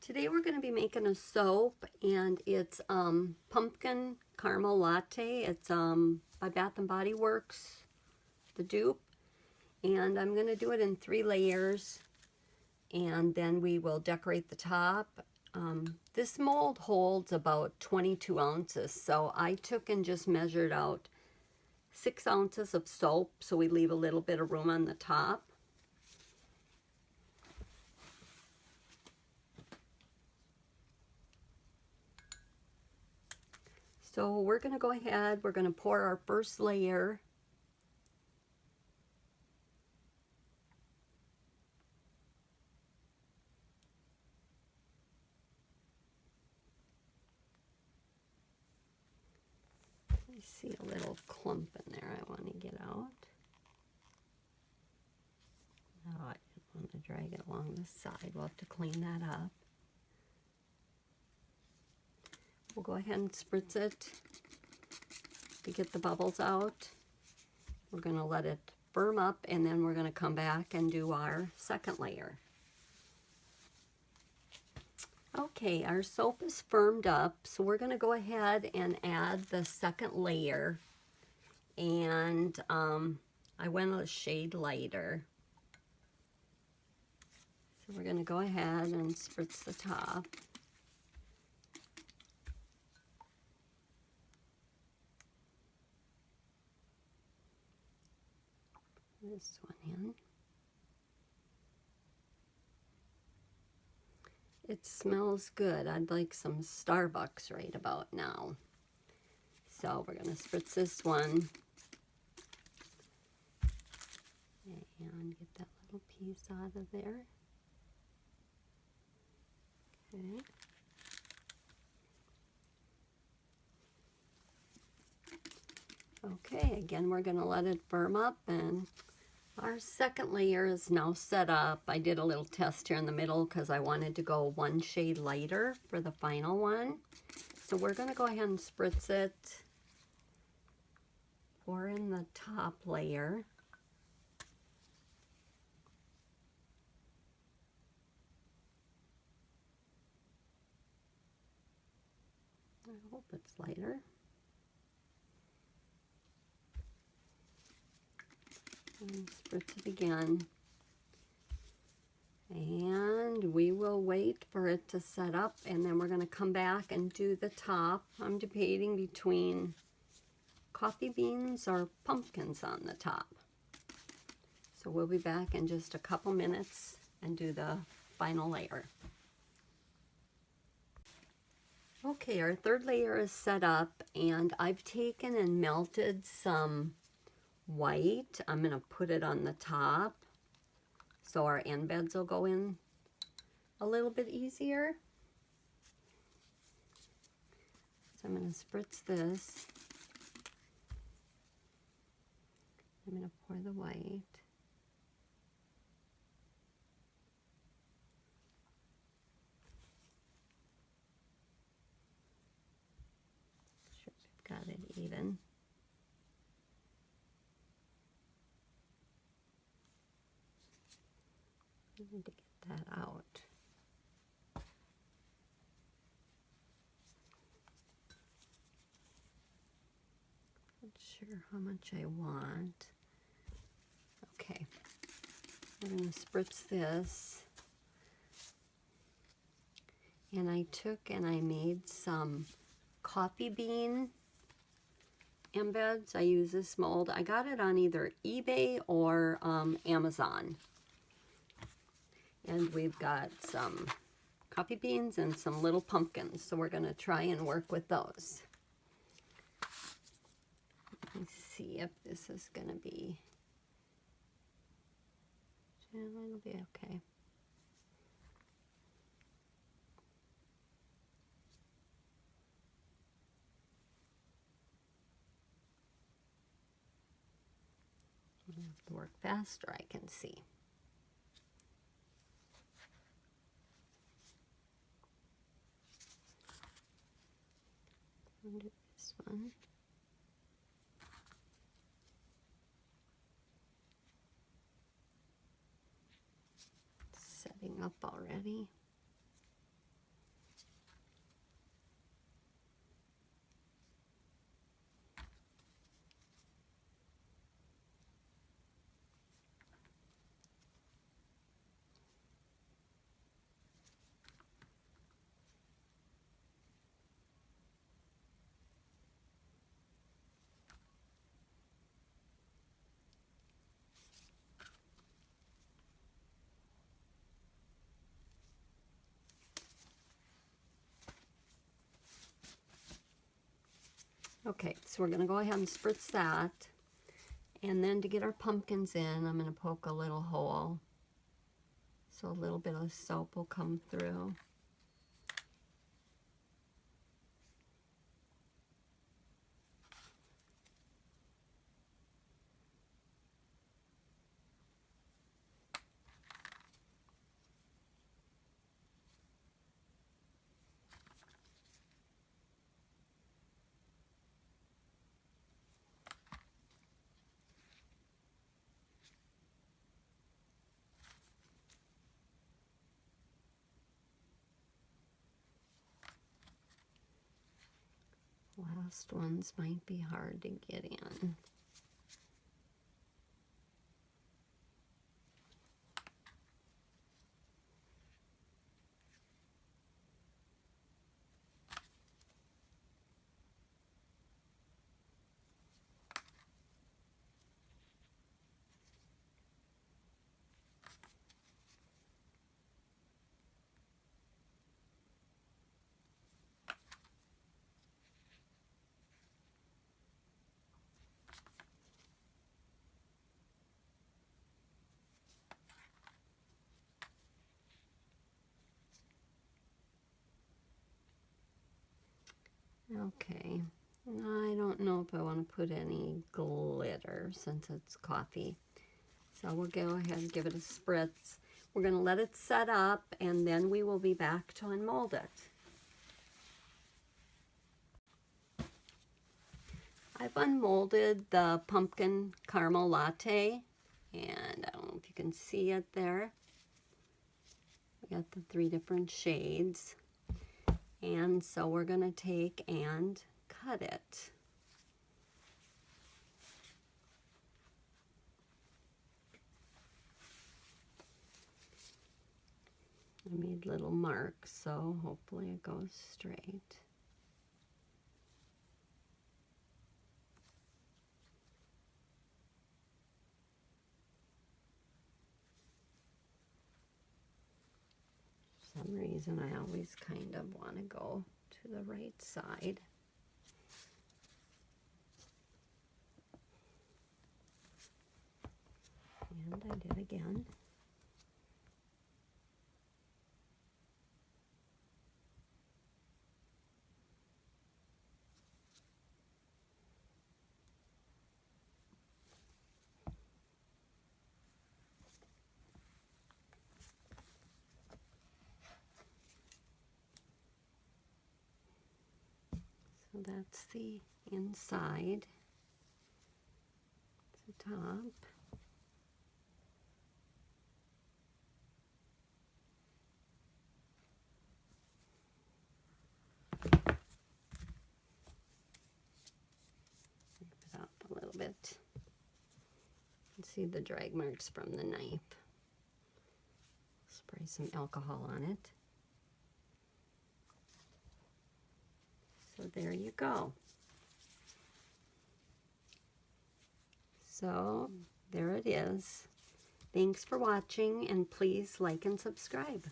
Today we're going to be making a soap, and it's pumpkin caramel latte. It's by Bath and Body Works, the dupe, and I'm going to do it in 3 layers, and then we will decorate the top. This mold holds about 22 ounces, so I took and just measured out 6 ounces of soap, so we leave a little bit of room on the top. So we're going to go ahead, we're going to pour our first layer. I see a little clump in there I want to get out. No, I didn't want to drag it along the side. We'll have to clean that up. We'll go ahead and spritz it to get the bubbles out. We're going to let it firm up, and then we're going to come back and do our second layer. Okay, our soap is firmed up, so we're going to go ahead and add the second layer. And I went a shade lighter. So we're going to go ahead and spritz the top. This one in. It smells good. I'd like some Starbucks right about now. So we're going to spritz this one. And get that little piece out of there. Okay. Okay, again, we're going to let it firm up, and our second layer is now set up. I did a little test here in the middle because I wanted to go 1 shade lighter for the final one. So we're going to go ahead and spritz it, pour in the top layer. I hope it's lighter. And spritz it again. And we will wait for it to set up, and then we're going to come back and do the top. I'm debating between coffee beans or pumpkins on the top. So we'll be back in just a couple minutes and do the final layer. Okay, our third layer is set up, and I've taken and melted some white. I'm going to put it on the top so our end beds will go in a little bit easier. So I'm going to spritz this. I'm going to pour the white. Sure we've got it even. I need to get that out. Not sure how much I want. Okay, we're going to spritz this. And I took and I made some coffee bean embeds. I use this mold. I got it on either eBay or Amazon. And we've got some coffee beans and some little pumpkins, so we're going to try and work with those. Let me see if this is going to be, it'll be okay. I'm going to have to work faster, I can see. I'll do this one. Setting up already. Okay, so we're going to go ahead and spritz that. And then to get our pumpkins in, I'm going to poke a little hole so a little bit of soap will come through. Last ones might be hard to get in. Okay, I don't know if I want to put any glitter since it's coffee. So we'll go ahead and give it a spritz. We're going to let it set up and then we will be back to unmold it. I've unmolded the pumpkin caramel latte, and I don't know if you can see it there. We got the 3 different shades. And so we're going to take and cut it. I made little marks, so hopefully it goes straight. For some reason, I always kind of want to go to the right side. And I did again. So that's the inside, the top. Move it up a little bit. You can see the drag marks from the knife. Spray some alcohol on it. So there you go. So there it is. Thanks for watching, and please like and subscribe.